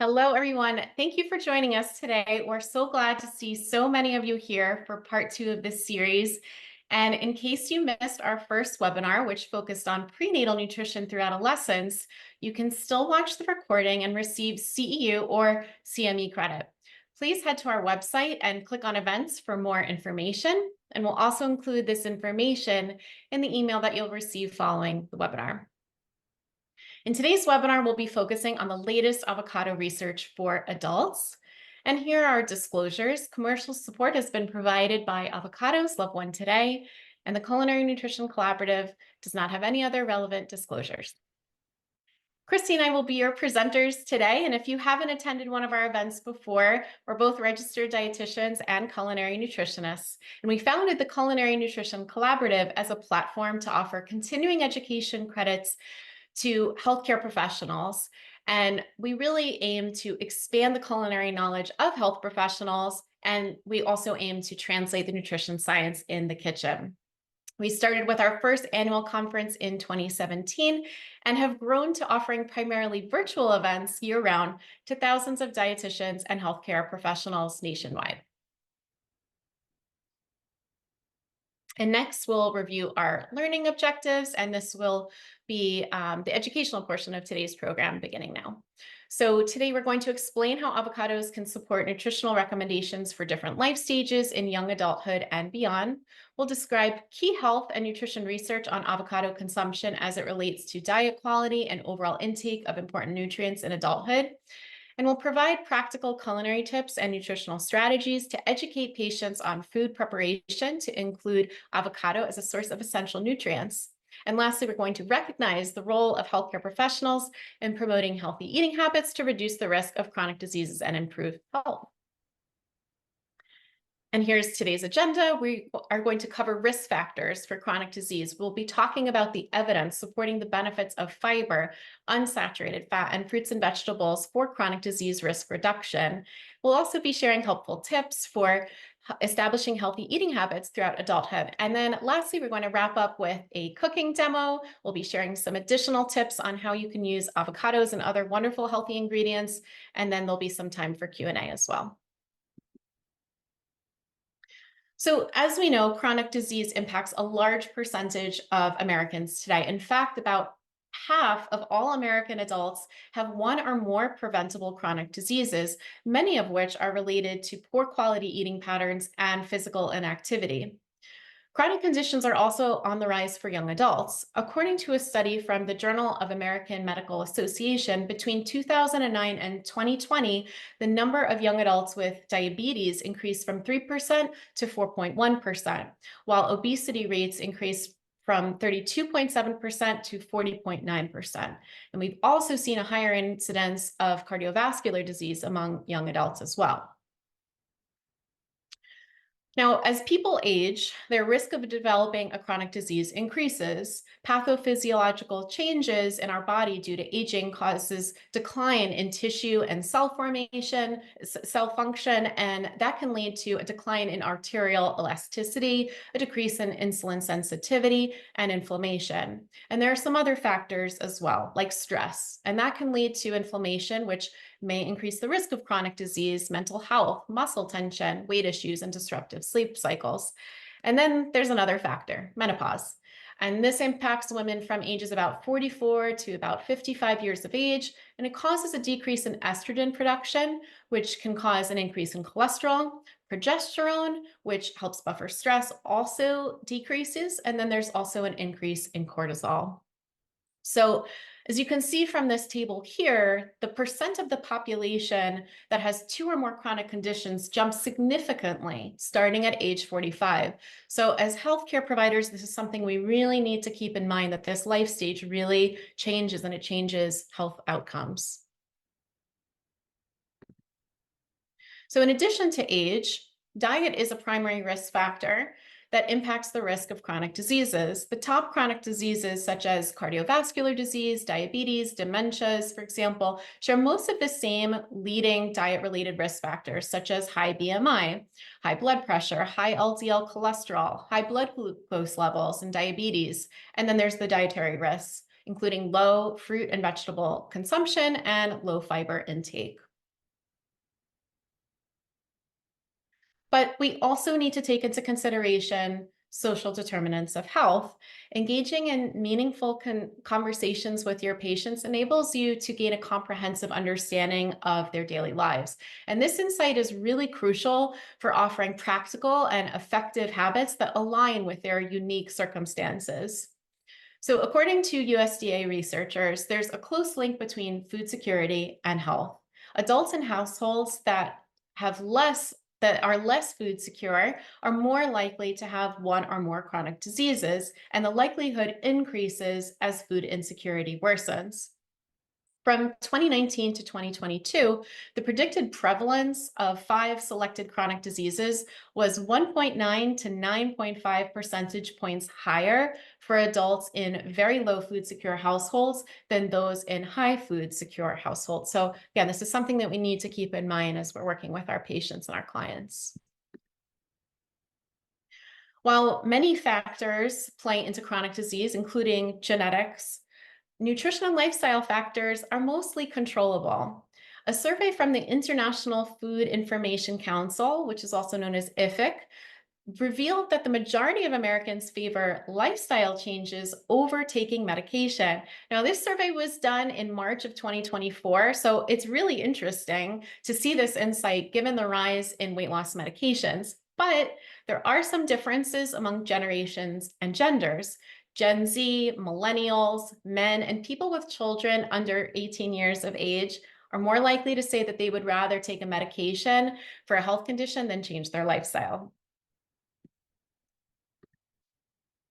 Hello, everyone. Thank you for joining us today. We're so glad to see so many of you here for part 2 of this series. And in case you missed our first webinar, which focused on prenatal nutrition through adolescence, you can still watch the recording and receive CEU or CME credit. Please head to our website and click on events for more information. And we'll also include this information in the email that you'll receive following the webinar. In today's webinar, we'll be focusing on the latest avocado research for adults. And here are our disclosures. Commercial support has been provided by Avocados, Love One Today, and the Culinary Nutrition Collaborative does not have any other relevant disclosures. Christy and I will be your presenters today, and if you haven't attended one of our events before, we're both registered dietitians and culinary nutritionists, and we founded the Culinary Nutrition Collaborative as a platform to offer continuing education credits to healthcare professionals. And we really aim to expand the culinary knowledge of health professionals. And we also aim to translate the nutrition science in the kitchen. We started with our first annual conference in 2017 and have grown to offering primarily virtual events year-round to thousands of dietitians and healthcare professionals nationwide. And next, we'll review our learning objectives, and this will be the educational portion of today's program beginning now. So today we're going to explain how avocados can support nutritional recommendations for different life stages in young adulthood and beyond. We'll describe key health and nutrition research on avocado consumption as it relates to diet quality and overall intake of important nutrients in adulthood. And we'll provide practical culinary tips and nutritional strategies to educate patients on food preparation to include avocado as a source of essential nutrients. And lastly, we're going to recognize the role of healthcare professionals in promoting healthy eating habits to reduce the risk of chronic diseases and improve health. And here's today's agenda. We are going to cover risk factors for chronic disease. We'll be talking about the evidence supporting the benefits of fiber, unsaturated fat, and fruits and vegetables for chronic disease risk reduction. We'll also be sharing helpful tips for establishing healthy eating habits throughout adulthood. And then lastly, we're going to wrap up with a cooking demo. We'll be sharing some additional tips on how you can use avocados and other wonderful healthy ingredients. And then there'll be some time for Q&A as well. So as we know, chronic disease impacts a large percentage of Americans today. In fact, about half of all American adults have one or more preventable chronic diseases, many of which are related to poor quality eating patterns and physical inactivity. Chronic conditions are also on the rise for young adults. According to a study from the Journal of American Medical Association, between 2009 and 2020, the number of young adults with diabetes increased from 3% to 4.1%, while obesity rates increased from 32.7% to 40.9%. And we've also seen a higher incidence of cardiovascular disease among young adults as well. Now, as people age, their risk of developing a chronic disease increases. Pathophysiological changes in our body due to aging causes decline in tissue and cell formation, cell function, and that can lead to a decline in arterial elasticity, a decrease in insulin sensitivity, and inflammation. And there are some other factors as well, like stress, and that can lead to inflammation, which may increase the risk of chronic disease, mental health, muscle tension, weight issues, and disruptive sleep cycles. And then there's another factor, menopause. And this impacts women from ages about 44 to about 55 years of age, and it causes a decrease in estrogen production, which can cause an increase in cholesterol. Progesterone, which helps buffer stress, also decreases, and then there's also an increase in cortisol. So as you can see from this table here, the percent of the population that has 2 or more chronic conditions jumps significantly starting at age 45. So as healthcare providers, this is something we really need to keep in mind, that this life stage really changes, and it changes health outcomes. So in addition to age, diet is a primary risk factor that impacts the risk of chronic diseases. The top chronic diseases, such as cardiovascular disease, diabetes, dementias, for example, share most of the same leading diet-related risk factors, such as high BMI, high blood pressure, high LDL cholesterol, high blood glucose levels, and diabetes. And then there's the dietary risks, including low fruit and vegetable consumption and low fiber intake. But we also need to take into consideration social determinants of health. Engaging in meaningful conversations with your patients enables you to gain a comprehensive understanding of their daily lives. And this insight is really crucial for offering practical and effective habits that align with their unique circumstances. So, according to USDA researchers, there's a close link between food security and health. Adults in households that are less food secure are more likely to have one or more chronic diseases, and the likelihood increases as food insecurity worsens. From 2019 to 2022, the predicted prevalence of 5 selected chronic diseases was 1.9 to 9.5 percentage points higher for adults in very low food secure households than those in high food secure households. So again, this is something that we need to keep in mind as we're working with our patients and our clients. While many factors play into chronic disease, including genetics, nutrition and lifestyle factors are mostly controllable. A survey from the International Food Information Council, which is also known as IFIC, revealed that the majority of Americans favor lifestyle changes over taking medication. Now, this survey was done in March of 2024, so it's really interesting to see this insight given the rise in weight loss medications. But there are some differences among generations and genders. Gen Z, millennials, men, and people with children under 18 years of age are more likely to say that they would rather take a medication for a health condition than change their lifestyle.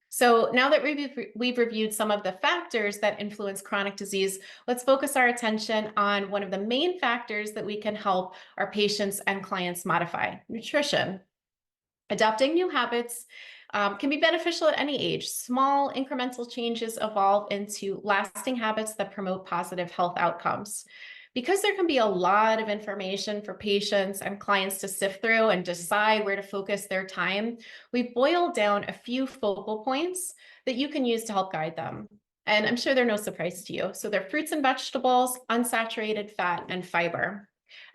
So now that we've reviewed some of the factors that influence chronic disease, let's focus our attention on one of the main factors that we can help our patients and clients modify: nutrition. Adopting new habits can be beneficial at any age. Small incremental changes evolve into lasting habits that promote positive health outcomes. Because there can be a lot of information for patients and clients to sift through and decide where to focus their time, we've boiled down a few focal points that you can use to help guide them. And I'm sure they're no surprise to you. So they're fruits and vegetables, unsaturated fat, and fiber.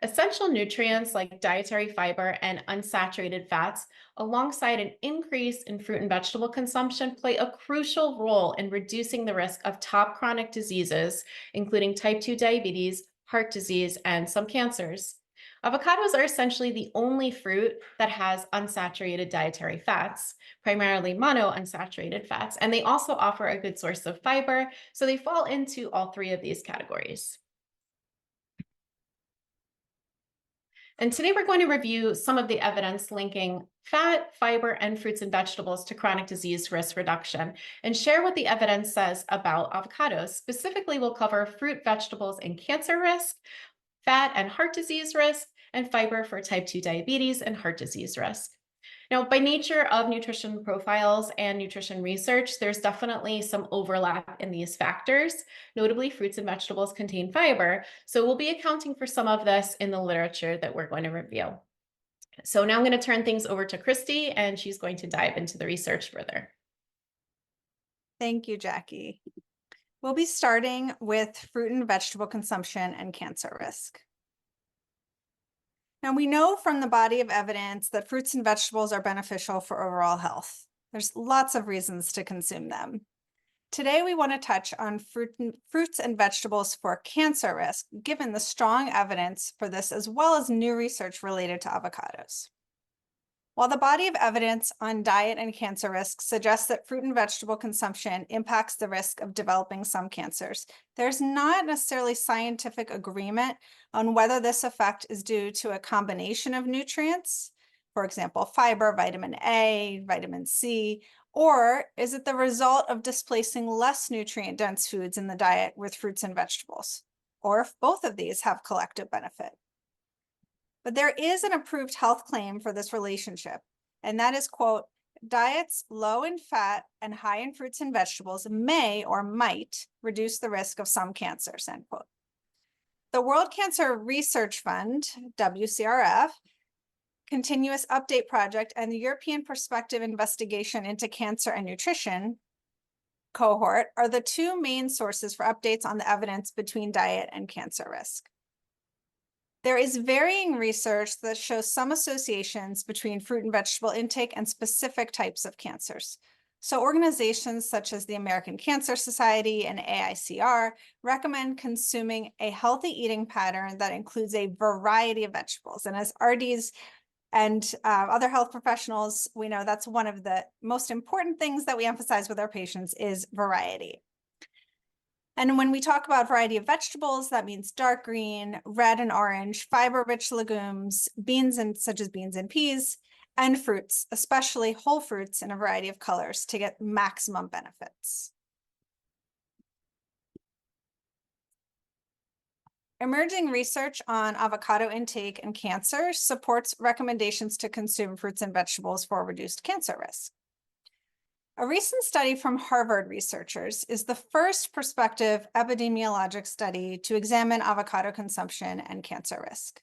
Essential nutrients like dietary fiber and unsaturated fats, alongside an increase in fruit and vegetable consumption, play a crucial role in reducing the risk of top chronic diseases, including type 2 diabetes, heart disease, and some cancers. Avocados are essentially the only fruit that has unsaturated dietary fats, primarily monounsaturated fats, and they also offer a good source of fiber, so they fall into all three of these categories. And today we're going to review some of the evidence linking fat, fiber, and fruits and vegetables to chronic disease risk reduction and share what the evidence says about avocados. Specifically, we'll cover fruit, vegetables, and cancer risk, fat and heart disease risk, and fiber for type 2 diabetes and heart disease risk. Now, by nature of nutrition profiles and nutrition research, there's definitely some overlap in these factors. Notably, fruits and vegetables contain fiber, so we'll be accounting for some of this in the literature that we're going to review. So now I'm going to turn things over to Christy, and she's going to dive into the research further. Thank you, Jackie. We'll be starting with fruit and vegetable consumption and cancer risk. Now, we know from the body of evidence that fruits and vegetables are beneficial for overall health. There's lots of reasons to consume them. Today, we want to touch on fruits and vegetables for cancer risk, given the strong evidence for this, as well as new research related to avocados. While the body of evidence on diet and cancer risk suggests that fruit and vegetable consumption impacts the risk of developing some cancers, there's not necessarily scientific agreement on whether this effect is due to a combination of nutrients, for example, fiber, vitamin A, vitamin C, or is it the result of displacing less nutrient-dense foods in the diet with fruits and vegetables, or if both of these have collective benefit. But there is an approved health claim for this relationship, and that is, quote, diets low in fat and high in fruits and vegetables may or might reduce the risk of some cancers, end quote. The World Cancer Research Fund, WCRF, Continuous Update Project, and the European Perspective Investigation into Cancer and Nutrition cohort are the two main sources for updates on the evidence between diet and cancer risk. There is varying research that shows some associations between fruit and vegetable intake and specific types of cancers. So organizations such as the American Cancer Society and AICR recommend consuming a healthy eating pattern that includes a variety of vegetables. And as RDs and other health professionals, we know that's one of the most important things that we emphasize with our patients is variety. And when we talk about variety of vegetables, that means dark green, red and orange, fiber-rich legumes, such as beans and peas, and fruits, especially whole fruits in a variety of colors to get maximum benefits. Emerging research on avocado intake and cancer supports recommendations to consume fruits and vegetables for reduced cancer risk. A recent study from Harvard researchers is the first prospective epidemiologic study to examine avocado consumption and cancer risk.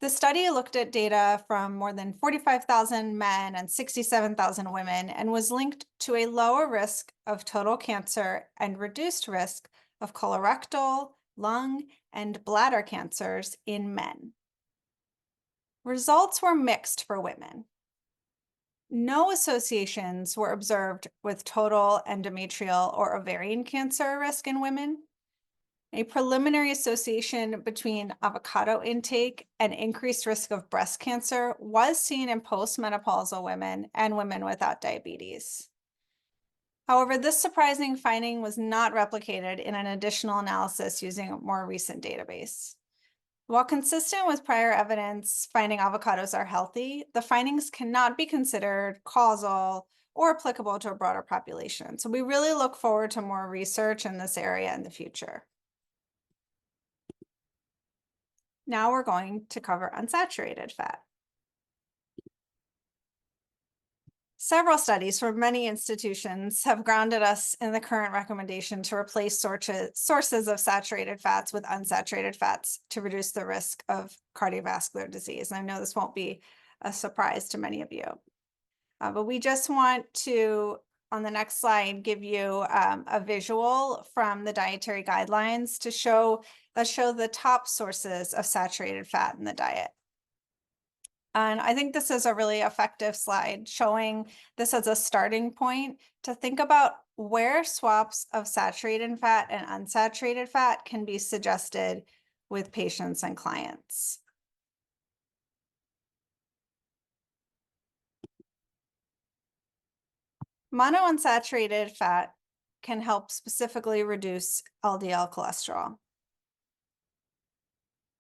The study looked at data from more than 45,000 men and 67,000 women and was linked to a lower risk of total cancer and reduced risk of colorectal, lung, and bladder cancers in men. Results were mixed for women. No associations were observed with total endometrial or ovarian cancer risk in women. A preliminary association between avocado intake and increased risk of breast cancer was seen in postmenopausal women and women without diabetes. However, this surprising finding was not replicated in an additional analysis using a more recent database. While consistent with prior evidence finding avocados are healthy, the findings cannot be considered causal or applicable to a broader population. So we really look forward to more research in this area in the future. Now we're going to cover unsaturated fat. Several studies from many institutions have grounded us in the current recommendation to replace sources of saturated fats with unsaturated fats to reduce the risk of cardiovascular disease. And I know this won't be a surprise to many of you, but we just want to, on the next slide, give you a visual from the dietary guidelines to show the top sources of saturated fat in the diet. And I think this is a really effective slide showing this as a starting point to think about where swaps of saturated fat and unsaturated fat can be suggested with patients and clients. Monounsaturated fat can help specifically reduce LDL cholesterol.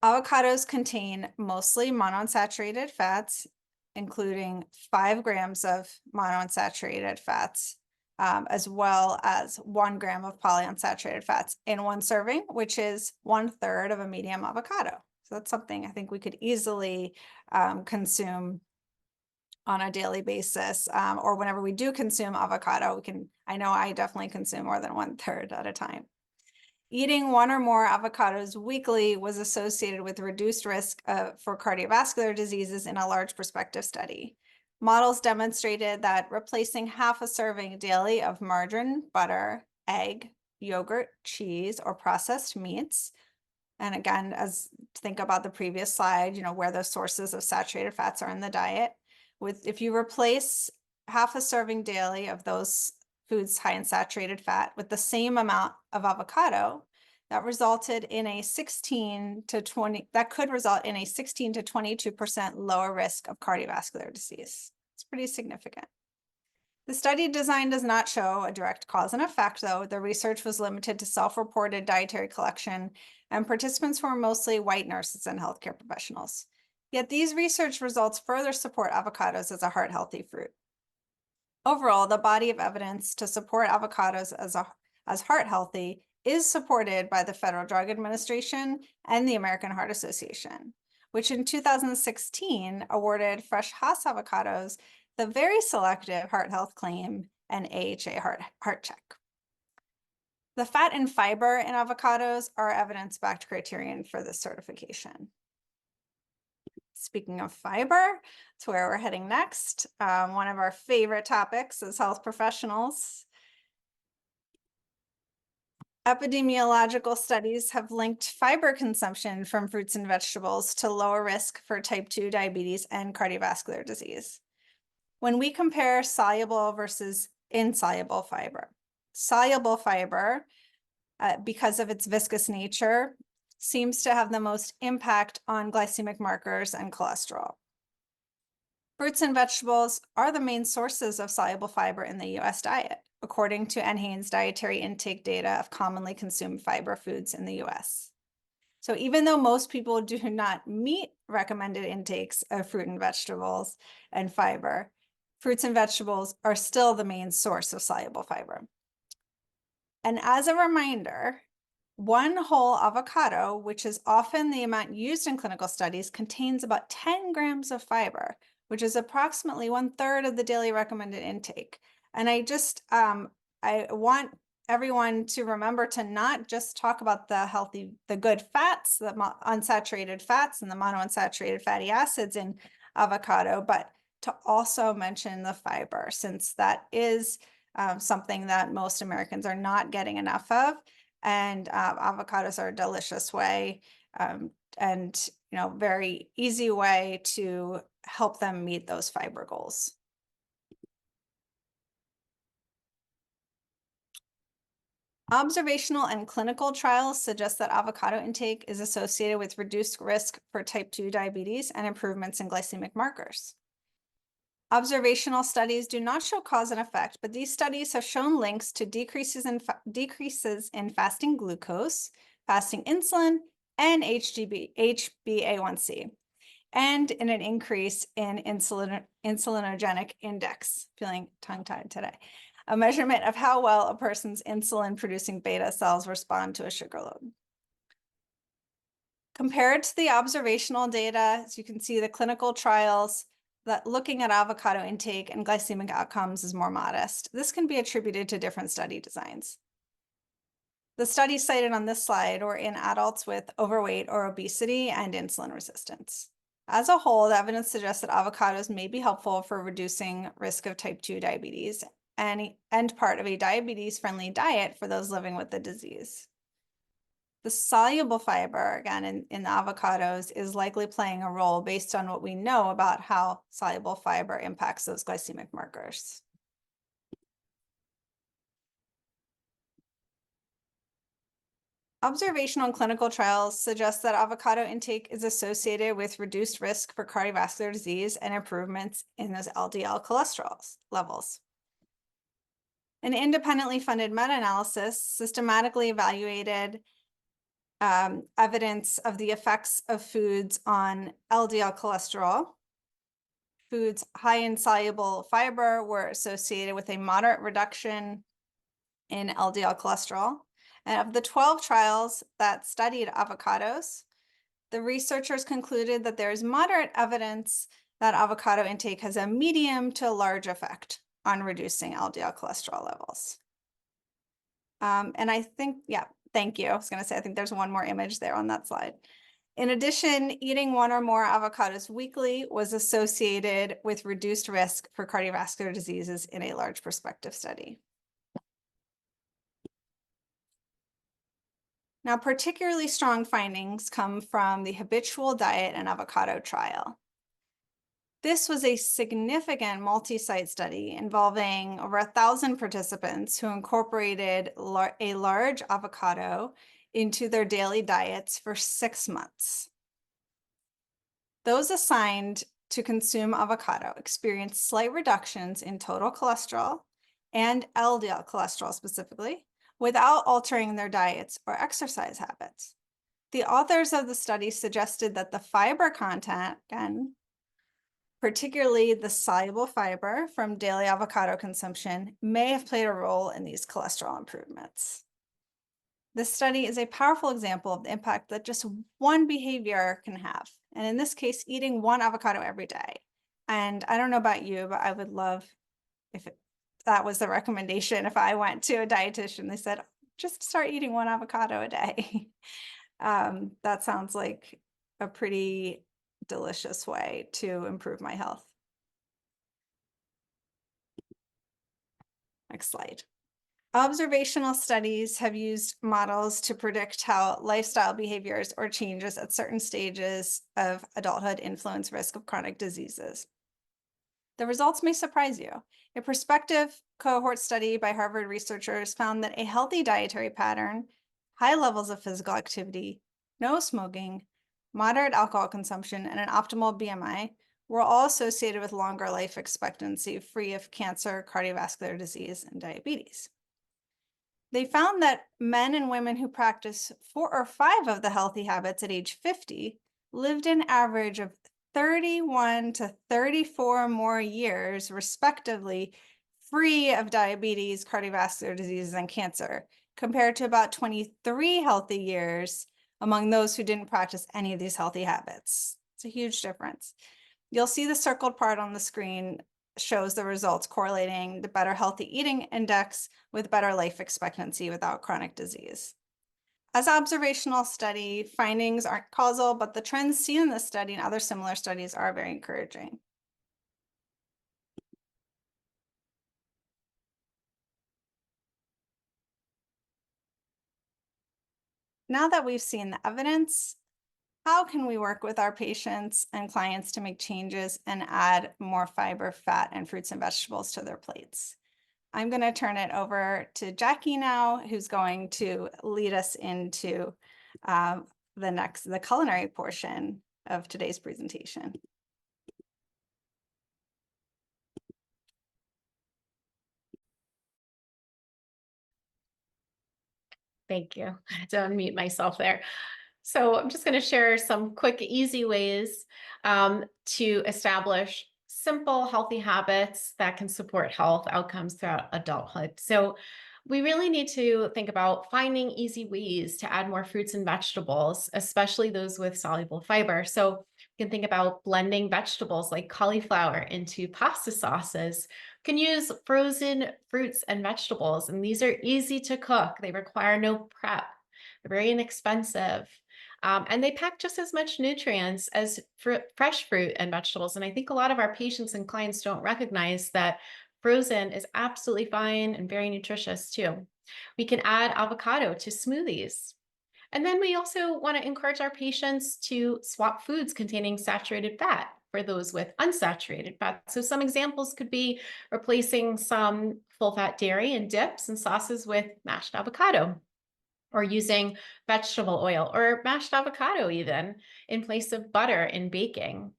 Avocados contain mostly monounsaturated fats, including 5 grams of monounsaturated fats, as well as 1 gram of polyunsaturated fats in one serving, which is 1/3 of a medium avocado. So that's something I think we could easily consume on a daily basis, or whenever we do consume avocado, I know I definitely consume more than 1/3 at a time. Eating 1 or more avocados weekly was associated with reduced risk for cardiovascular diseases in a large prospective study. Models demonstrated that replacing half a serving daily of margarine, butter, egg, yogurt, cheese, or processed meats, and again, think about the previous slide, where the sources of saturated fats are in the diet. If you replace half a serving daily of those foods high in saturated fat with the same amount of avocado, that resulted in a 16 to 22% lower risk of cardiovascular disease. It's pretty significant. The study design does not show a direct cause and effect, though. The research was limited to self-reported dietary collection, and participants were mostly white nurses and healthcare professionals. Yet these research results further support avocados as a heart-healthy fruit. Overall, the body of evidence to support avocados as heart-healthy is supported by the Federal Drug Administration and the American Heart Association, which in 2016 awarded fresh Hass avocados the very selective heart health claim and AHA heart check. The fat and fiber in avocados are evidence-backed criterion for this certification. Speaking of fiber, it's where we're heading next. One of our favorite topics as health professionals. Epidemiological studies have linked fiber consumption from fruits and vegetables to lower risk for type 2 diabetes and cardiovascular disease. When we compare soluble versus insoluble fiber, soluble fiber, because of its viscous nature, seems to have the most impact on glycemic markers and cholesterol. Fruits and vegetables are the main sources of soluble fiber in the US diet, according to NHANES dietary intake data of commonly consumed fiber foods in the US. So even though most people do not meet recommended intakes of fruit and vegetables and fiber, fruits and vegetables are still the main source of soluble fiber. And as a reminder, one whole avocado, which is often the amount used in clinical studies, contains about 10 grams of fiber, which is approximately 1/3 of the daily recommended intake. And I want everyone to remember to not just talk about the good fats, the unsaturated fats and the monounsaturated fatty acids in avocado, but to also mention the fiber, since that is something that most Americans are not getting enough of. And avocados are a delicious way and very easy way to help them meet those fiber goals. Observational and clinical trials suggest that avocado intake is associated with reduced risk for type 2 diabetes and improvements in glycemic markers. Observational studies do not show cause and effect, but these studies have shown links to decreases in fasting glucose, fasting insulin, and HbA1c, and in an increase in insulinogenic index. Feeling tongue-tied today. A measurement of how well a person's insulin-producing beta cells respond to a sugar load. Compared to the observational data, as you can see, the clinical trials that looking at avocado intake and glycemic outcomes is more modest. This can be attributed to different study designs. The studies cited on this slide were in adults with overweight or obesity and insulin resistance. As a whole, the evidence suggests that avocados may be helpful for reducing risk of type 2 diabetes and part of a diabetes-friendly diet for those living with the disease. The soluble fiber, again, in the avocados is likely playing a role based on what we know about how soluble fiber impacts those glycemic markers. Observational and clinical trials suggest that avocado intake is associated with reduced risk for cardiovascular disease and improvements in those LDL cholesterol levels. An independently funded meta-analysis systematically evaluated evidence of the effects of foods on LDL cholesterol. Foods high in soluble fiber were associated with a moderate reduction in LDL cholesterol. And of the 12 trials that studied avocados, the researchers concluded that there is moderate evidence that avocado intake has a medium to large effect on reducing LDL cholesterol levels. And I think, yeah, thank you. I was going to say, I think there's one more image there on that slide. In addition, eating one or more avocados weekly was associated with reduced risk for cardiovascular diseases in a large prospective study. Now, particularly strong findings come from the habitual diet and avocado trial. This was a significant multi-site study involving over 1,000 participants who incorporated a large avocado into their daily diets for 6 months. Those assigned to consume avocado experienced slight reductions in total cholesterol and LDL cholesterol specifically, without altering their diets or exercise habits. The authors of the study suggested that the fiber content, again, particularly the soluble fiber from daily avocado consumption, may have played a role in these cholesterol improvements. This study is a powerful example of the impact that just one behavior can have. And in this case, eating one avocado every day. And I don't know about you, but I would love if that was the recommendation. If I went to a dietitian, they said, just start eating one avocado a day. That sounds like a pretty delicious way to improve my health. Next slide. Observational studies have used models to predict how lifestyle behaviors or changes at certain stages of adulthood influence risk of chronic diseases. The results may surprise you. A prospective cohort study by Harvard researchers found that a healthy dietary pattern, high levels of physical activity, no smoking, moderate alcohol consumption, and an optimal BMI were all associated with longer life expectancy, free of cancer, cardiovascular disease, and diabetes. They found that men and women who practice 4 or 5 of the healthy habits at age 50 lived an average of 31 to 34 more years, respectively, free of diabetes, cardiovascular diseases, and cancer, compared to about 23 healthy years among those who didn't practice any of these healthy habits. It's a huge difference. You'll see the circled part on the screen shows the results correlating the better healthy eating index with better life expectancy without chronic disease. As observational study, findings aren't causal, but the trends seen in this study and other similar studies are very encouraging. Now that we've seen the evidence, how can we work with our patients and clients to make changes and add more fiber, fat, and fruits and vegetables to their plates? I'm going to turn it over to Jackie now, who's going to lead us into the culinary portion of today's presentation. Thank you. I had to unmute myself there. So I'm just going to share some quick, easy ways to establish simple, healthy habits that can support health outcomes throughout adulthood. So we really need to think about finding easy ways to add more fruits and vegetables, especially those with soluble fiber. So you can think about blending vegetables like cauliflower into pasta sauces. You can use frozen fruits and vegetables, and these are easy to cook. They require no prep. They're very inexpensive. And they pack just as much nutrients as fresh fruit and vegetables. And I think a lot of our patients and clients don't recognize that frozen is absolutely fine and very nutritious too. We can add avocado to smoothies. And then we also want to encourage our patients to swap foods containing saturated fat for those with unsaturated fat. So some examples could be replacing some full fat dairy and dips and sauces with mashed avocado, or using vegetable oil or mashed avocado even in place of butter in baking.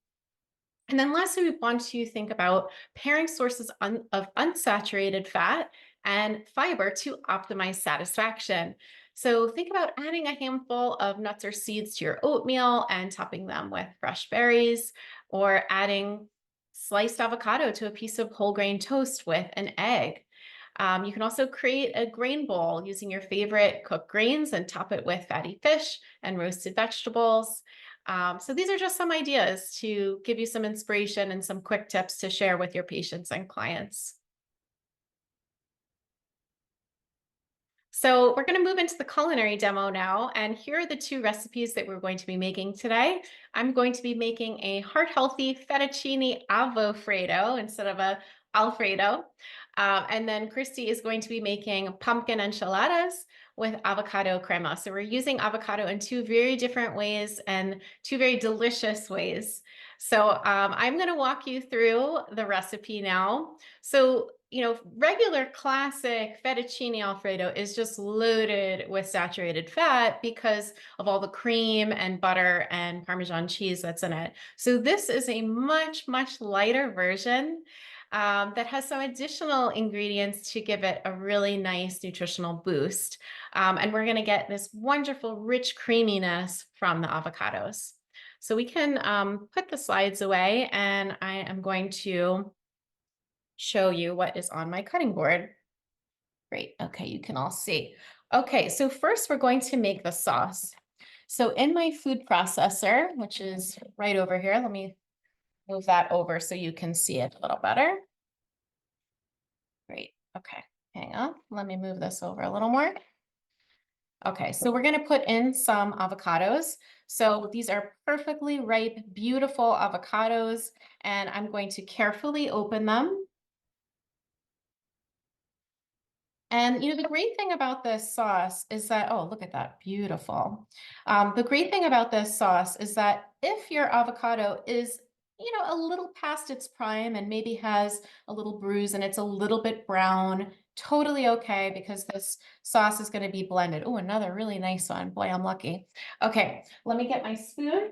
And then lastly, we want to think about pairing sources of unsaturated fat and fiber to optimize satisfaction. So think about adding a handful of nuts or seeds to your oatmeal and topping them with fresh berries, or adding sliced avocado to a piece of whole grain toast with an egg. You can also create a grain bowl using your favorite cooked grains and top it with fatty fish and roasted vegetables. So these are just some ideas to give you some inspiration and some quick tips to share with your patients and clients. So we're going to move into the culinary demo now, and here are the 2 recipes that we're going to be making today. I'm going to be making a heart-healthy fettuccine Avofredo instead of a Alfredo. And then Christy is going to be making pumpkin enchiladas with avocado crema. So we're using avocado in 2 very different ways and 2 very delicious ways. So I'm going to walk you through the recipe now. So regular classic fettuccine Alfredo is just loaded with saturated fat because of all the cream and butter and Parmesan cheese that's in it. So this is a much, much lighter version that has some additional ingredients to give it a really nice nutritional boost. And we're going to get this wonderful, rich creaminess from the avocados. So we can put the slides away, and I am going to show you what is on my cutting board. Great. Okay, you can all see. Okay, so first we're going to make the sauce. So in my food processor, which is right over here, let me move that over so you can see it a little better. Great. Okay, hang on. Let me move this over a little more. Okay, so we're going to put in some avocados. So these are perfectly ripe, beautiful avocados, and I'm going to carefully open them. And the great thing about this sauce is that, oh, look at that, beautiful. The great thing about this sauce is that if your avocado is, a little past its prime and maybe has a little bruise and it's a little bit brown, totally okay because this sauce is going to be blended. Oh, another really nice one. Boy, I'm lucky. Okay, let me get my spoon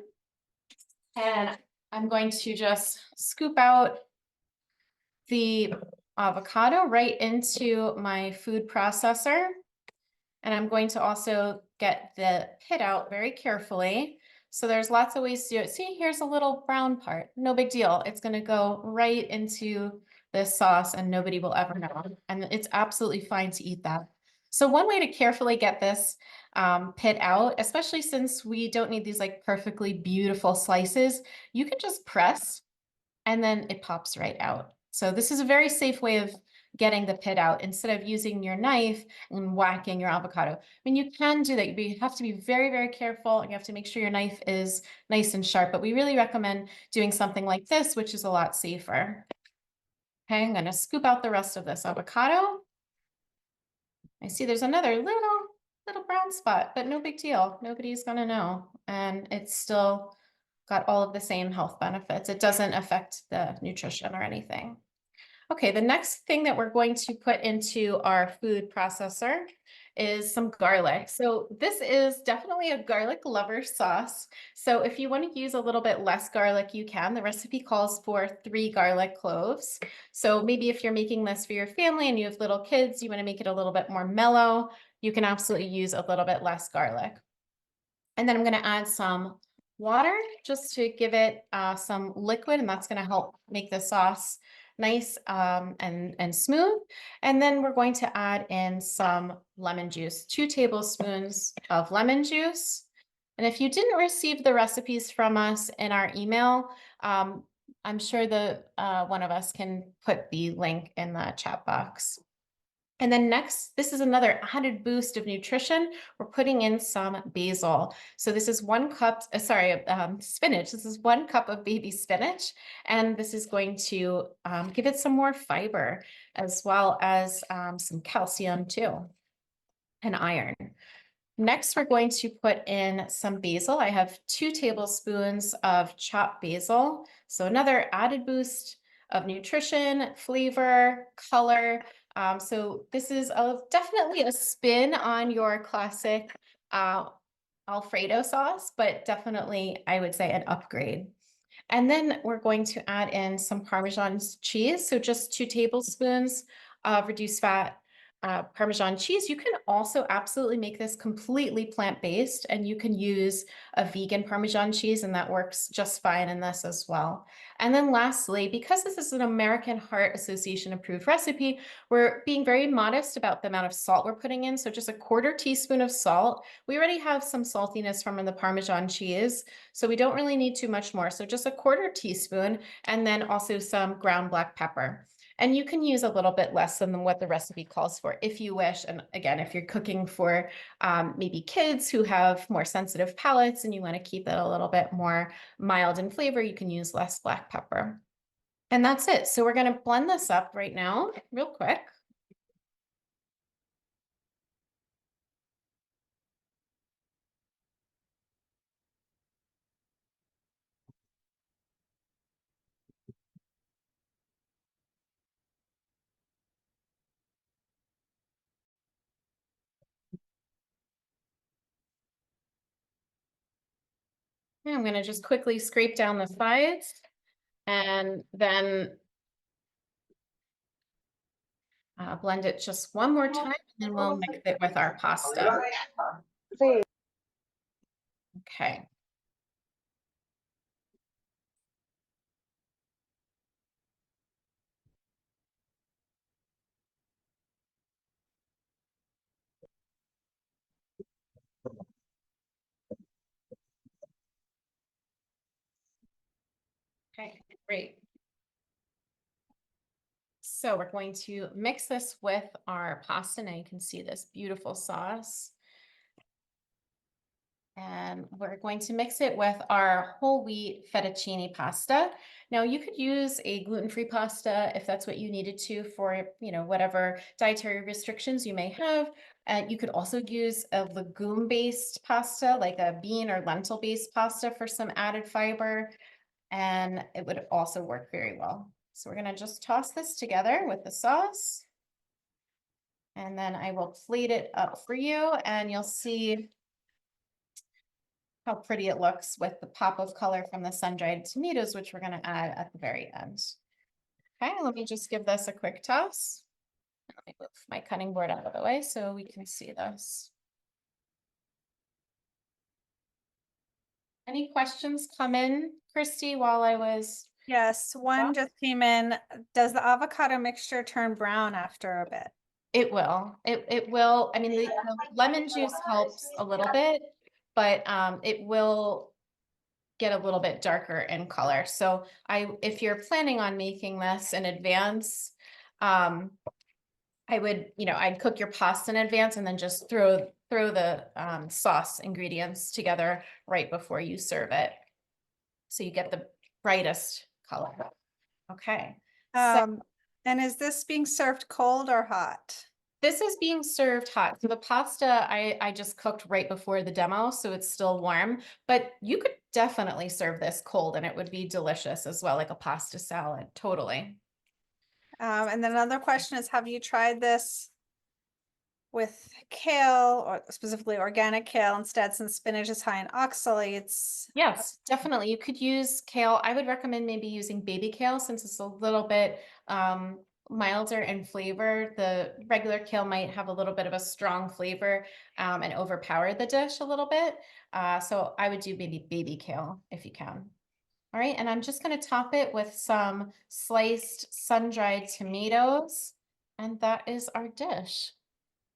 and I'm going to just scoop out the avocado right into my food processor. And I'm going to also get the pit out very carefully. So there's lots of ways to do it. See, here's a little brown part. No big deal. It's going to go right into this sauce and nobody will ever know. And it's absolutely fine to eat that. So one way to carefully get this pit out, especially since we don't need these like perfectly beautiful slices, you can just press and then it pops right out. So this is a very safe way of getting the pit out instead of using your knife and whacking your avocado. I mean, you can do that, but you have to be very, very careful and you have to make sure your knife is nice and sharp, but we really recommend doing something like this, which is a lot safer. Okay, I'm gonna scoop out the rest of this avocado. I see there's another little brown spot, but no big deal. Nobody's gonna know. And it's still got all of the same health benefits. It doesn't affect the nutrition or anything. Okay, the next thing that we're going to put into our food processor is some garlic. So this is definitely a garlic lover sauce. So if you want to use a little bit less garlic, you can. The recipe calls for 3 garlic cloves. So maybe if you're making this for your family and you have little kids, you want to make it a little bit more mellow, you can absolutely use a little bit less garlic. And then I'm going to add some water just to give it some liquid, and that's going to help make the sauce nice and smooth. And then we're going to add in some lemon juice, 2 tablespoons of lemon juice. And if you didn't receive the recipes from us in our email, I'm sure the one of us can put the link in the chat box. And then next, this is another added boost of nutrition. We're putting in some basil. So this is 1 cup, spinach. This is 1 cup of baby spinach. And this is going to give it some more fiber as well as some calcium too and iron. Next, we're going to put in some basil. I have 2 tablespoons of chopped basil. So another added boost of nutrition, flavor, color. So this is definitely a spin on your classic Alfredo sauce, but definitely, I would say, an upgrade. And then we're going to add in some Parmesan cheese. So just 2 tablespoons of reduced fat Parmesan cheese. You can also absolutely make this completely plant-based, and you can use a vegan Parmesan cheese, and that works just fine in this as well. And then lastly, because this is an American Heart Association approved recipe, we're being very modest about the amount of salt we're putting in. So just a 1/4 teaspoon of salt. We already have some saltiness from the Parmesan cheese, so we don't really need too much more. So just a 1/4 teaspoon, and then also some ground black pepper. And you can use a little bit less than what the recipe calls for if you wish. And again, if you're cooking for maybe kids who have more sensitive palates and you want to keep it a little bit more mild in flavor, you can use less black pepper. And that's it. So we're going to blend this up right now, real quick. And I'm going to just quickly scrape down the sides and then blend it just one more time, and then we'll mix it with our pasta. Okay. Okay, great. So we're going to mix this with our pasta. Now you can see this beautiful sauce. And we're going to mix it with our whole wheat fettuccine pasta. Now you could use a gluten-free pasta if that's what you needed to for, whatever dietary restrictions you may have. And you could also use a legume-based pasta, like a bean or lentil-based pasta for some added fiber. And it would also work very well. So we're gonna just toss this together with the sauce. And then I will plate it up for you and you'll see how pretty it looks with the pop of color from the sun-dried tomatoes, which we're gonna add at the very end. Okay, let me just give this a quick toss. Let me move my cutting board out of the way so we can see this. Any questions come in, Christy, while I was? Yes, one just came in. Does the avocado mixture turn brown after a bit? It will. It will. I mean, the lemon juice helps a little bit, but it will get a little bit darker in color. So if you're planning on making this in advance, I would, I'd cook your pasta in advance and then just throw the sauce ingredients together right before you serve it. So you get the brightest color. Okay. So And is this being served cold or hot? this is being served hot. So the pasta I just cooked right before the demo, so it's still warm, but you could definitely serve this cold and it would be delicious as well, like a pasta salad, totally. And then another question is, have you tried this with kale, or specifically organic kale instead, since spinach is high in oxalates? Yes, definitely. You could use kale. I would recommend maybe using baby kale since it's a little bit milder in flavor. The regular kale might have a little bit of a strong flavor and overpower the dish a little bit. So I would do maybe baby kale if you can. All right, and I'm just going to top it with some sliced sun-dried tomatoes, and that is our dish.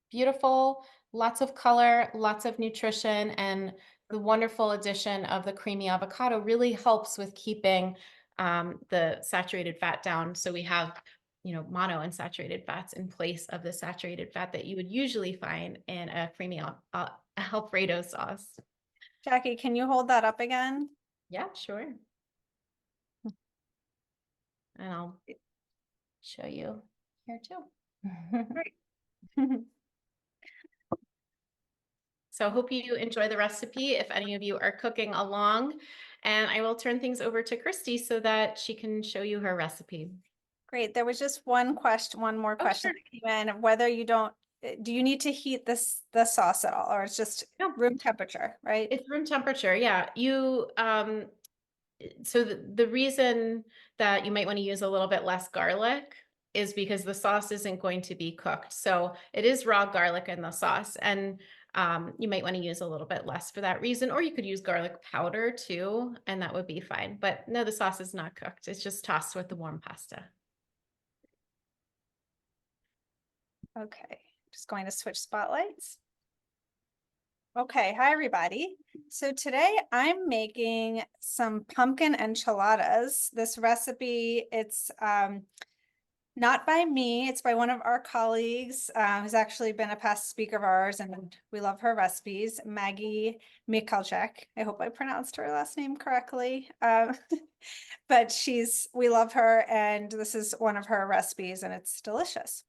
Beautiful, lots of color, lots of nutrition, and the wonderful addition of the creamy avocado really helps with keeping the saturated fat down. So we have, monounsaturated fats in place of the saturated fat that you would usually find in a creamy Alfredo sauce. Jackie, can you hold that up again? Yeah, sure. And I'll show you here too. Great. So I hope you enjoy the recipe if any of you are cooking along. And I will turn things over to Christy so that she can show you her recipe. Great. There was just one more question Sure. that came in of whether do you need to heat the sauce at all, or it's just No, room temperature, right? it's room temperature. Yeah. So the reason that you might want to use a little bit less garlic is because the sauce isn't going to be cooked. So it is raw garlic in the sauce. And you might want to use a little bit less for that reason, or you could use garlic powder too, and that would be fine. But no, the sauce is not cooked. It's just tossed with the warm pasta. Okay, just going to switch spotlights. Okay, hi everybody. So today I'm making some pumpkin enchiladas. This recipe, it's not by me, it's by one of our colleagues who's actually been a past speaker of ours, and we love her recipes, Maggie Mikalchek. I hope I pronounced her last name correctly. But we love her, and this is one of her recipes, and it's delicious.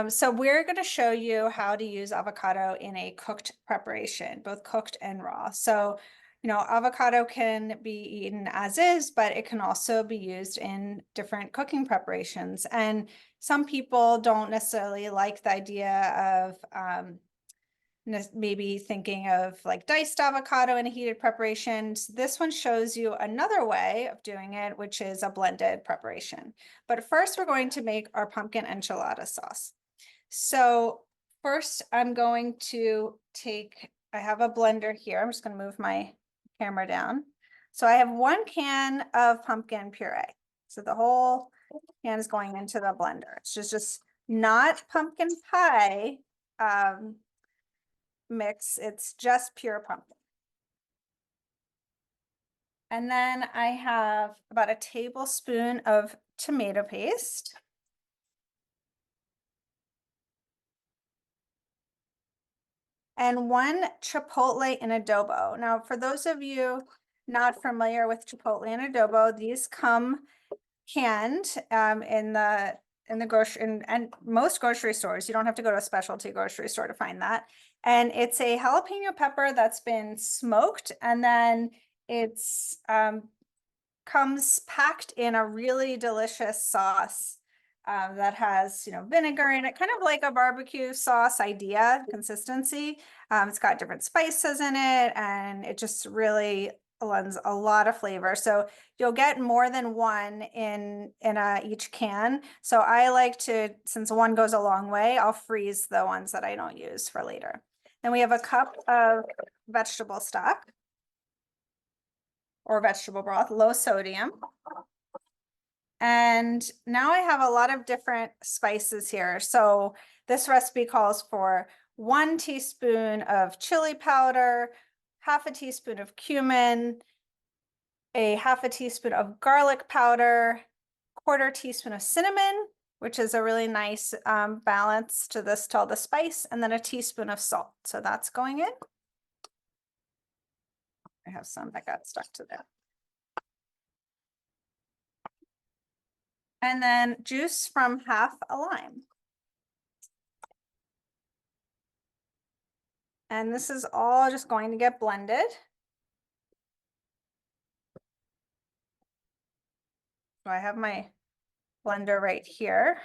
So we're going to show you how to use avocado in a cooked preparation, both cooked and raw. So, avocado can be eaten as is, but it can also be used in different cooking preparations. And some people don't necessarily like the idea of maybe thinking of like diced avocado in a heated preparation. So this one shows you another way of doing it, which is a blended preparation. But first, we're going to make our pumpkin enchilada sauce. So first, I'm going to I have a blender here. I'm just going to move my camera down. So I have 1 can of pumpkin puree. So the whole can is going into the blender. It's just not pumpkin pie mix, it's just pure pumpkin. And then I have about a tablespoon of tomato paste. and 1 chipotle in adobo. Now, for those of you not familiar with chipotle and adobo, these come canned in the grocery and most grocery stores. You don't have to go to a specialty grocery store to find that. And it's a jalapeno pepper that's been smoked, and then it's comes packed in a really delicious sauce that has, vinegar in it, kind of like a barbecue sauce idea, consistency. It's got different spices in it, and it just really lends a lot of flavor. So you'll get more than one in each can. So I like to, since one goes a long way, I'll freeze the ones that I don't use for later. Then we have a cup of vegetable stock or vegetable broth, low sodium. And now I have a lot of different spices here. So this recipe calls for 1 teaspoon of chili powder, half a teaspoon of cumin, a half a teaspoon of garlic powder, 1/4 teaspoon of cinnamon, which is a really nice balance to all the spice, and then a teaspoon of salt. So that's going in. I have some that got stuck to there. And then juice from half a lime. And this is all just going to get blended. So I have my blender right here.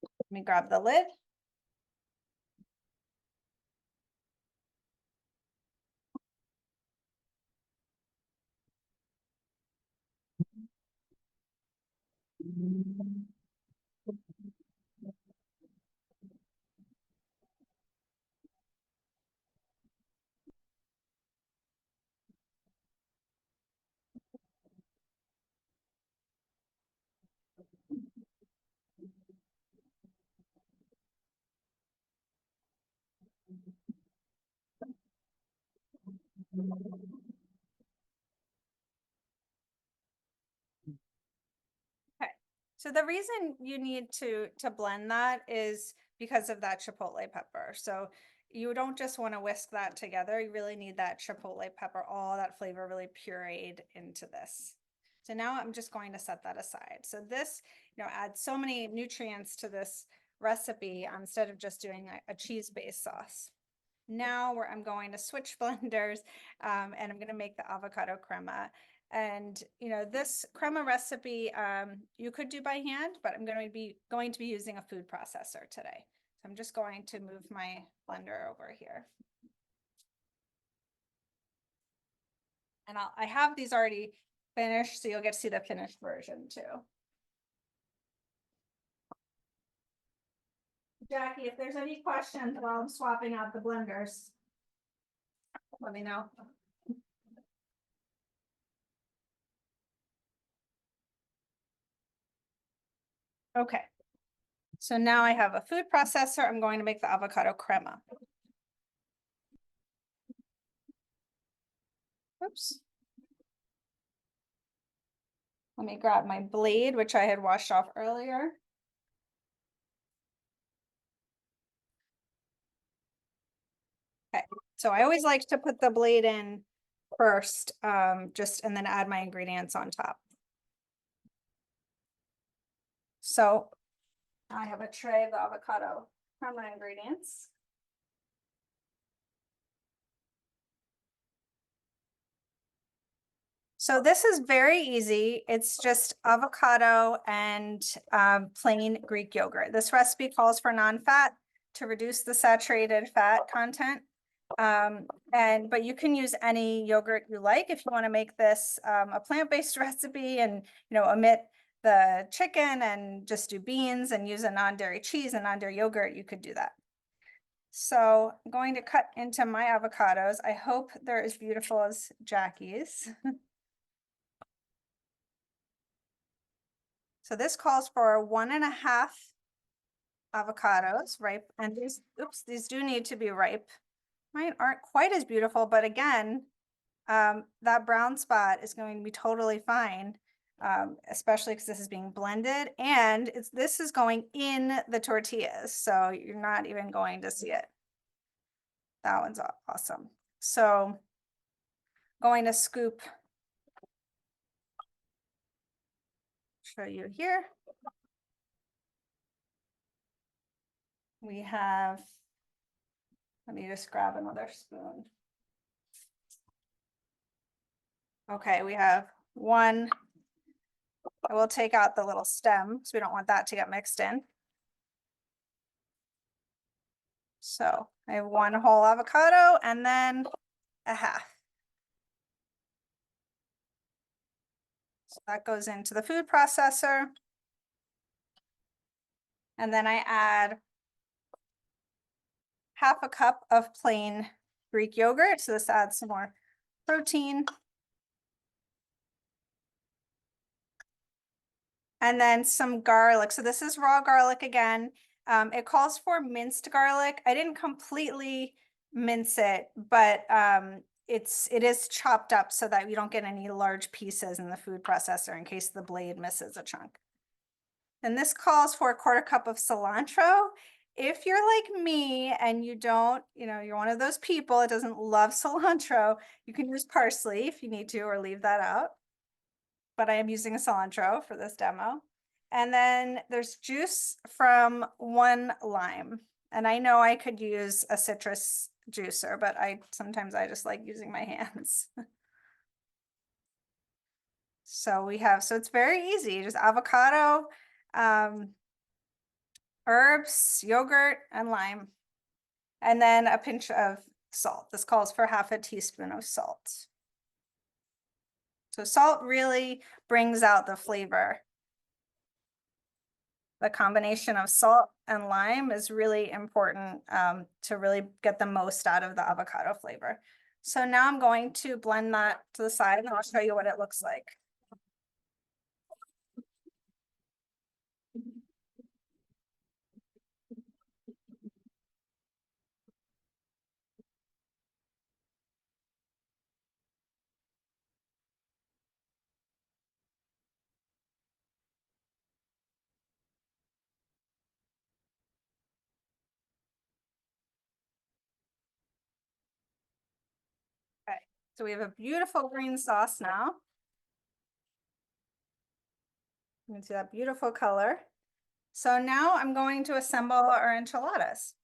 Let me grab the lid. Okay, so the reason you need to blend that is because of that chipotle pepper. So you don't just want to whisk that together. You really need that chipotle pepper, all that flavor really pureed into this. So now I'm just going to set that aside. So this, adds so many nutrients to this recipe instead of just doing a cheese-based sauce. Now I'm going to switch blenders and I'm going to make the avocado crema. And this crema recipe you could do by hand, but I'm going to be using a food processor today. So I'm just going to move my blender over here. And I have these already finished, so you'll get to see the finished version too. Jackie, if there's any questions while I'm swapping out the blenders, let me know. Okay, so now I have a food processor. I'm going to make the avocado crema. Oops. Let me grab my blade, which I had washed off earlier. Okay, so I always like to put the blade in first, and then add my ingredients on top. So I have a tray of the avocado crema ingredients. So this is very easy. It's just avocado and plain Greek yogurt. This recipe calls for non-fat to reduce the saturated fat content. But you can use any yogurt you like. If you want to make this a plant-based recipe and omit the chicken and just do beans and use a non-dairy cheese and non-dairy yogurt, you could do that. So I'm going to cut into my avocados. I hope they're as beautiful as Jackie's. So this calls for 1.5 avocados, ripe, and these do need to be ripe. Mine aren't quite as beautiful, but again, that brown spot is going to be totally fine. especially because this is being blended, and this is going in the tortillas, so you're not even going to see it. That one's awesome. So going to scoop, show you here. We have, let me just grab another spoon. Okay, we have one. I will take out the little stem because we don't want that to get mixed in. So I have one whole avocado and then a half. So that goes into the food processor. And then I add half a cup of plain Greek yogurt. So this adds some more protein. And then some garlic. So this is raw garlic again. It calls for minced garlic. I didn't completely mince it, but it is chopped up so that you don't get any large pieces in the food processor in case the blade misses a chunk. And this calls for a quarter cup of cilantro. If you're like me and you don't, you're one of those people that doesn't love cilantro, you can use parsley if you need to, or leave that out. But I am using a cilantro for this demo. And then there's juice from one lime. And I know I could use a citrus juicer, but sometimes I just like using my hands. So it's very easy, just avocado, herbs, yogurt, and lime. And then a pinch of salt. This calls for half a teaspoon of salt. So salt really brings out the flavor. The combination of salt and lime is really important to really get the most out of the avocado flavor. So now I'm going to blend that to the side and I'll show you what it looks like. Okay, so we have a beautiful green sauce now. You can see that beautiful color. So now I'm going to assemble our enchiladas.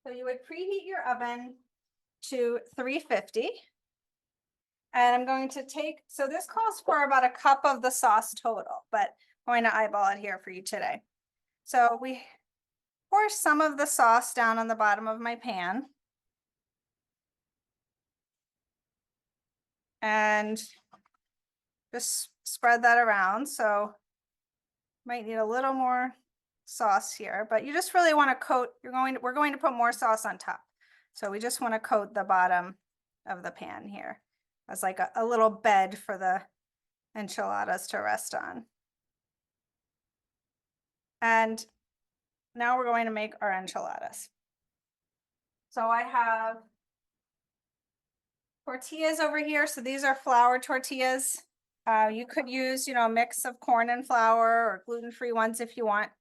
So you would preheat your oven to 350. And I'm going to so this calls for about a cup of the sauce total, but I'm going to eyeball it here for you today. So we pour some of the sauce down on the bottom of my pan. And just spread that around. So might need a little more sauce here, but you just really want to coat, we're going to put more sauce on top. So we just want to coat the bottom of the pan here as like a little bed for the enchiladas to rest on. And now we're going to make our enchiladas. So I have tortillas over here. So these are flour tortillas. You could use, a mix of corn and flour or gluten-free ones if you want.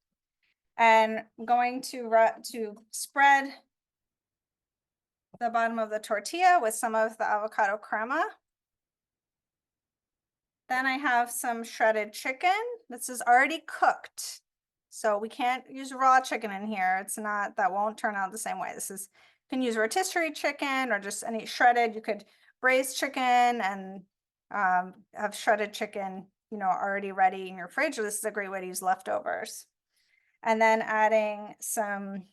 And I'm going to spread the bottom of the tortilla with some of the avocado crema. Then I have some shredded chicken. This is already cooked. So we can't use raw chicken in here. That won't turn out the same way. You can use rotisserie chicken or just any shredded. You could braise chicken and have shredded chicken, already ready in your fridge. This is a great way to use leftovers. And then adding some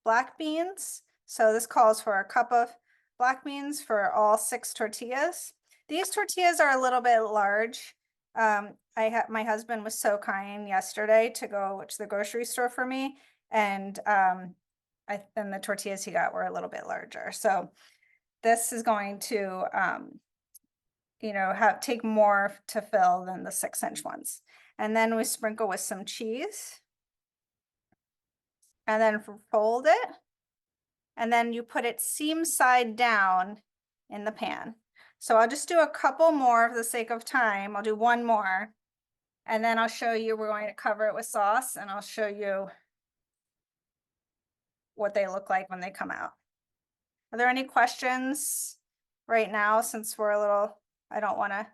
black beans. So this calls for a cup of black beans for all 6 tortillas. These tortillas are a little bit large. My husband was so kind yesterday to go to the grocery store for me, and the tortillas he got were a little bit larger. So this is going to take more to fill than the 6-inch ones. And then we sprinkle with some cheese. And then fold it. And then you put it seam side down in the pan. So I'll just do a couple more for the sake of time. I'll do one more. And then I'll show you, we're going to cover it with sauce, and I'll show you what they look like when they come out. Are there any questions right now, since we're a little, I don't want to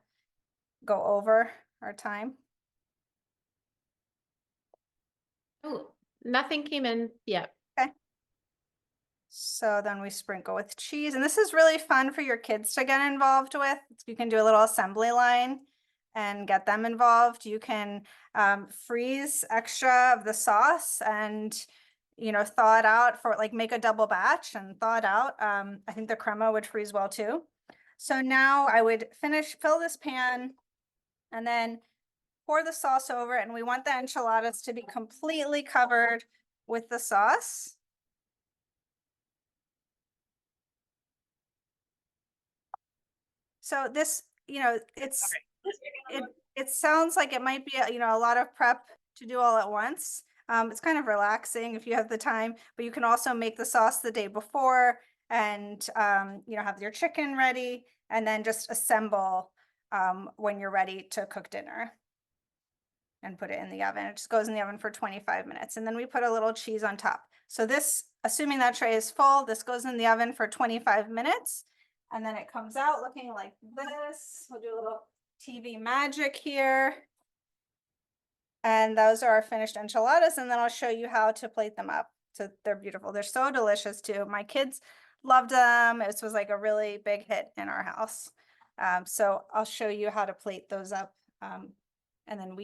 go over our time? Oh, nothing came in yet. Okay. So then we sprinkle with cheese, and this is really fun for your kids to get involved with. You can do a little assembly line and get them involved. You can freeze extra of the sauce and, you know, thaw it out for, like, make a double batch and thaw it out. I think the crema would freeze well too. So now I would fill this pan and then pour the sauce over, and we want the enchiladas to be completely covered with the sauce. So this, you know, it sounds like it might be, you know, a lot of prep to do all at once. It's kind of relaxing if you have the time, but you can also make the sauce the day before and, you know, have your chicken ready and then just assemble when you're ready to cook dinner and put it in the oven. It just goes in the oven for 25 minutes. And then we put a little cheese on top. So this, assuming that tray is full, this goes in the oven for 25 minutes. And then it comes out looking like this. We'll do a little TV magic here. And those are our finished enchiladas. And then I'll show you how to plate them up. So they're beautiful. They're so delicious too. My kids loved them. This was like a really big hit in our house. So I'll show you how to plate those up. And then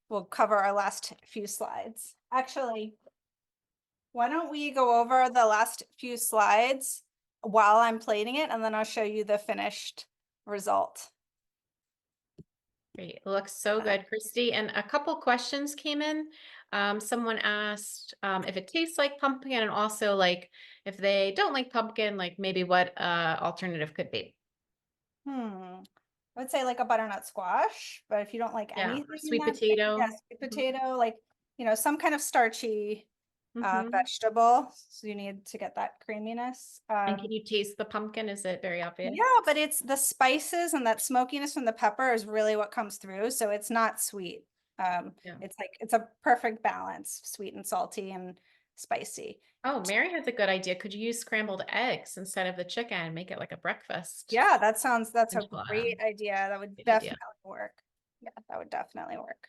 we'll cover our last few slides. Actually, why don't we go over the last few slides while I'm plating it, and then I'll show you the finished result. Great. It looks so good, Christy. And a couple questions came in. Someone asked if it tastes like pumpkin, and also like if they don't like pumpkin, like maybe what alternative could be. I would say like a butternut squash, but if you don't like Yeah, anything in sweet that, potato. yeah, sweet potato, like, you know, some kind of starchy Mhm. vegetable. So you need to get that creaminess. And can you taste the pumpkin? Is it very obvious? Yeah, but it's the spices and that smokiness from the pepper is really what comes through. So it's not sweet. Yeah. It's like, it's a perfect balance, sweet and salty and spicy. Oh, Mary has a good idea. Could you use scrambled eggs instead of the chicken? Make it like a breakfast Yeah, that's a enchilada. great idea. That would Good idea. definitely work. Yeah, that would definitely work.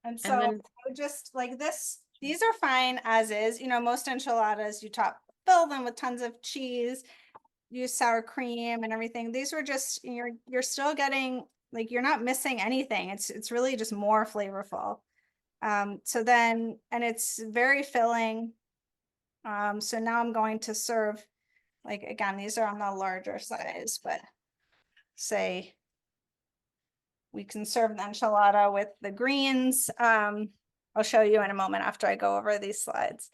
And so And I then, would just like this, these are fine as is. You know, most enchiladas, fill them with tons of cheese, use sour cream and everything. These were just, you're still getting, like, you're not missing anything. It's really just more flavorful. So then, and it's very filling. So now I'm going to serve, like, again, these are on the larger size, but say we can serve the enchilada with the greens. I'll show you in a moment after I go over these slides.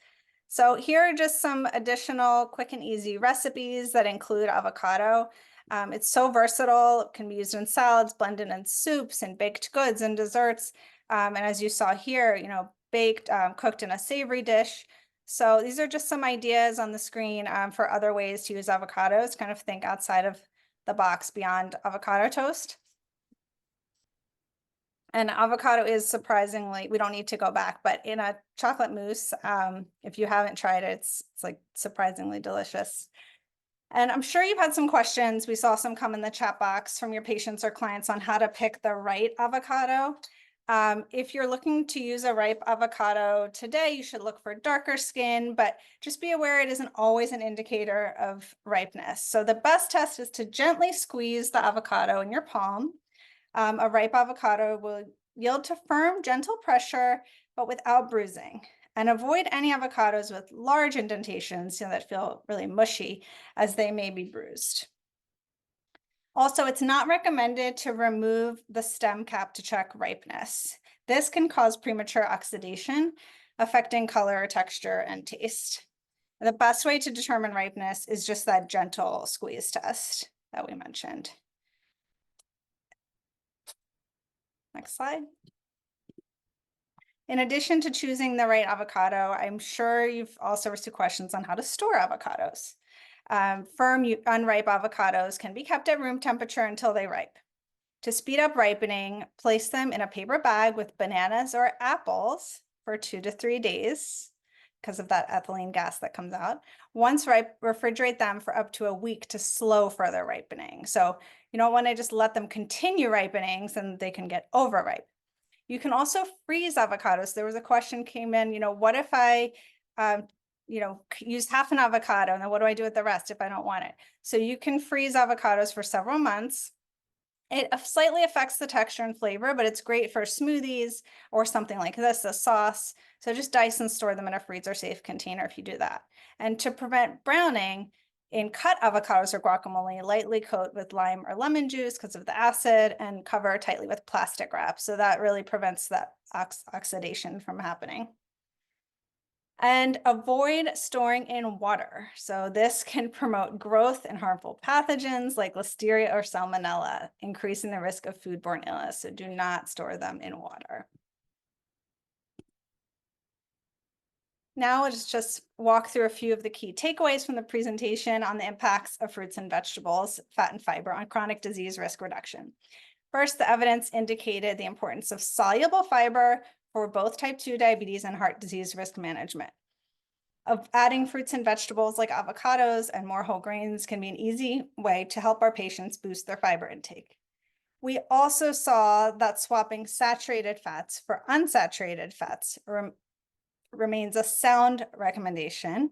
So here are just some additional quick and easy recipes that include avocado. It's so versatile. It can be used in salads, blended in soups and baked goods and desserts. And as you saw here, you know, baked, cooked in a savory dish. So these are just some ideas on the screen for other ways to use avocados, kind of think outside of the box beyond avocado toast. And avocado is surprisingly, we don't need to go back, but in a chocolate mousse, if you haven't tried it, it's like surprisingly delicious. And I'm sure you've had some questions. We saw some come in the chat box from your patients or clients on how to pick the right avocado. If you're looking to use a ripe avocado today, you should look for darker skin, but just be aware it isn't always an indicator of ripeness. So the best test is to gently squeeze the avocado in your palm. A ripe avocado will yield to firm, gentle pressure, but without bruising. And avoid any avocados with large indentations, you know, that feel really mushy, as they may be bruised. Also, it's not recommended to remove the stem cap to check ripeness. This can cause premature oxidation, affecting color, texture, and taste. The best way to determine ripeness is just that gentle squeeze test that we mentioned. Next slide. In addition to choosing the right avocado, I'm sure you've also received questions on how to store avocados. Firm, unripe avocados can be kept at room temperature until they ripe. To speed up ripening, place them in a paper bag with bananas or apples for 2 to 3 days because of that ethylene gas that comes out. Once ripe, refrigerate them for up to a week to slow further ripening. So you don't want to just let them continue ripening, so they can get overripe. You can also freeze avocados. There was a question came in, what if I, use half an avocado, and then what do I do with the rest if I don't want it? So you can freeze avocados for several months. It slightly affects the texture and flavor, but it's great for smoothies or something like this, a sauce. So just dice and store them in a freezer safe container if you do that. And to prevent browning, in cut avocados or guacamole, lightly coat with lime or lemon juice because of the acid, and cover tightly with plastic wrap. So that really prevents that oxidation from happening. And avoid storing in water. So this can promote growth in harmful pathogens like Listeria or Salmonella, increasing the risk of foodborne illness. So do not store them in water. Now let's just walk through a few of the key takeaways from the presentation on the impacts of fruits and vegetables, fat and fiber on chronic disease risk reduction. First, the evidence indicated the importance of soluble fiber for both type 2 diabetes and heart disease risk management. Of adding fruits and vegetables like avocados and more whole grains can be an easy way to help our patients boost their fiber intake. We also saw that swapping saturated fats for unsaturated fats remains a sound recommendation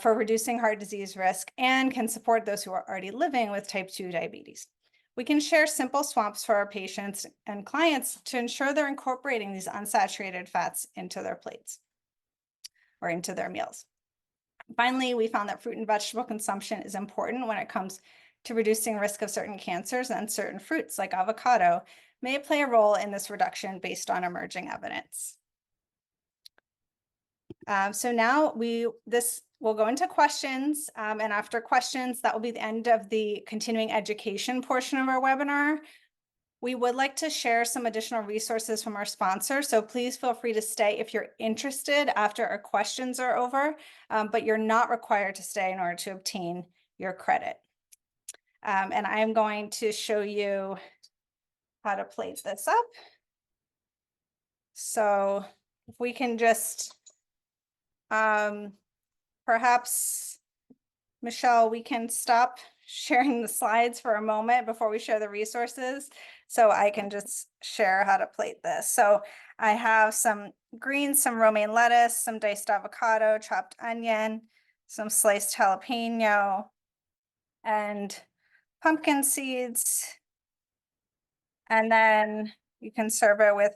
for reducing heart disease risk and can support those who are already living with type 2 diabetes. We can share simple swaps for our patients and clients to ensure they're incorporating these unsaturated fats into their plates or into their meals. Finally, we found that fruit and vegetable consumption is important when it comes to reducing risk of certain cancers, and certain fruits like avocado may play a role in this reduction based on emerging evidence. So now we'll go into questions, and after questions, that will be the end of the continuing education portion of our webinar. We would like to share some additional resources from our sponsor, so please feel free to stay if you're interested after our questions are over, but you're not required to stay in order to obtain your credit. And I'm going to show you how to plate this up. So if we can just, perhaps, Michelle, we can stop sharing the slides for a moment before we share the resources, so I can just share how to plate this. So I have some greens, some romaine lettuce, some diced avocado, chopped onion, some sliced jalapeno, and pumpkin seeds. And then you can serve it with,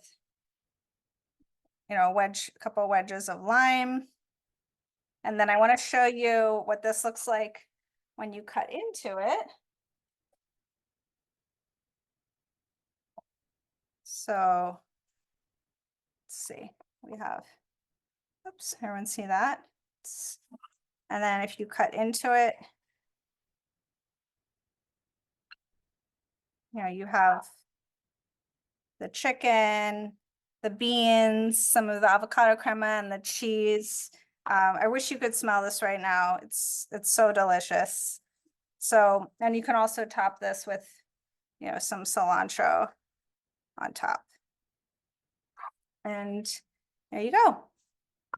a couple wedges of lime. And then I want to show you what this looks like when you cut into it. So let's see, we have, oops, everyone see that? And then if you cut into it, you have the chicken, the beans, some of the avocado crema, and the cheese. I wish you could smell this right now. It's so delicious. So, and you can also top this with, some cilantro on top. And there you go.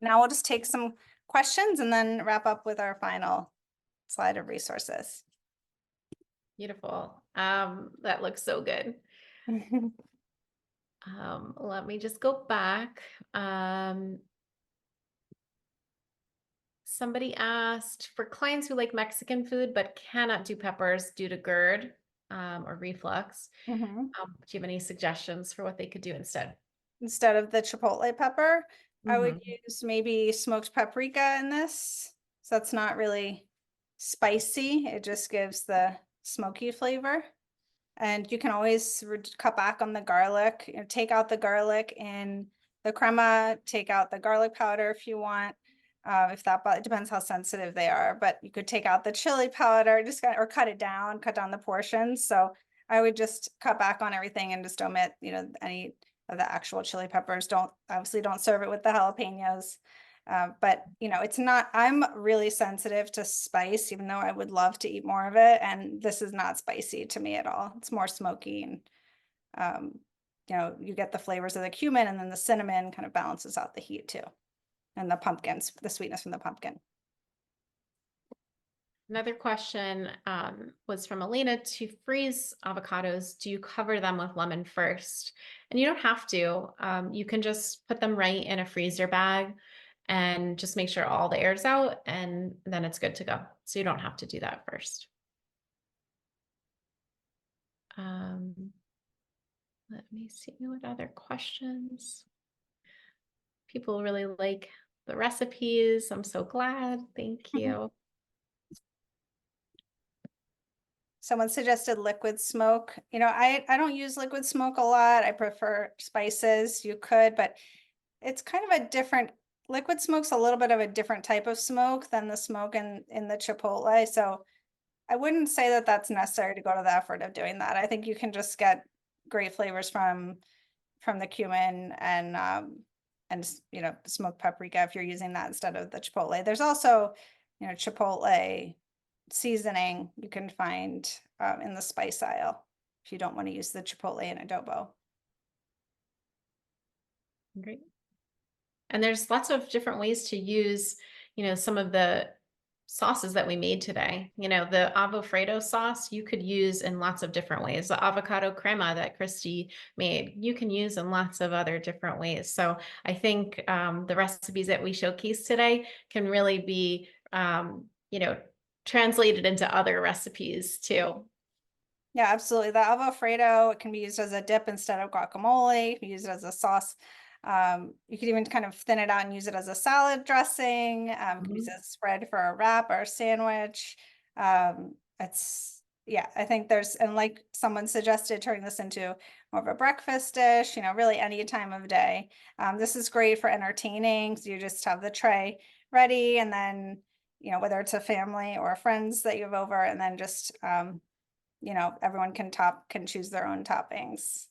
Now we'll just take some questions and then wrap up with our final slide of resources. Beautiful. That looks so good. Let me just go back. Somebody asked, for clients who like Mexican food but cannot do peppers due to GERD or reflux, do you have any suggestions for what they could do instead? Instead of the chipotle pepper, I would use maybe smoked paprika in this. So that's not really spicy. It just gives the smoky flavor. And you can always cut back on the garlic, take out the garlic in the crema, take out the garlic powder if you want. If that, it depends how sensitive they are, but you could take out the chili powder, or cut it down, cut down the portions. So I would just cut back on everything and just omit, any of the actual chili peppers. Obviously don't serve it with the jalapenos. But it's not, I'm really sensitive to spice, even though I would love to eat more of it. And this is not spicy to me at all. It's more smoky and, um, you get the flavors of the cumin, and then the cinnamon kind of balances out the heat too. And the pumpkins, the sweetness from the pumpkin. Another question was from Elena: to freeze avocados, do you cover them with lemon first? And you don't have to. You can just put them right in a freezer bag and just make sure all the air's out, and then it's good to go. So you don't have to do that first. Let me see what other questions. People really like the recipes. I'm so glad. Thank you. Someone suggested liquid smoke. I don't use liquid smoke a lot. I prefer spices. You could, but it's kind of a different, liquid smoke's a little bit of a different type of smoke than the smoke in the Chipotle. So I wouldn't say that that's necessary to go to the effort of doing that. I think you can just get great flavors from the cumin and smoked paprika if you're using that instead of the Chipotle. There's also, Chipotle seasoning you can find in the spice aisle if you don't want to use the Chipotle in adobo. Great. And there's lots of different ways to use, some of the sauces that we made today. The Avocado sauce you could use in lots of different ways. The avocado crema that Christy made, you can use in lots of other different ways. So I think the recipes that we showcased today can really be, translated into other recipes too. Yeah, absolutely. The Avocado, it can be used as a dip instead of guacamole. You can use it as a sauce. You could even kind of thin it out and use it as a salad dressing. You can use it as a spread for a wrap or a sandwich. Yeah, I think and like someone suggested, turning this into more of a breakfast dish, really any time of day. This is great for entertaining. So you just have the tray ready, and then, whether it's a family or friends that you have over, and then just, everyone can choose their own toppings.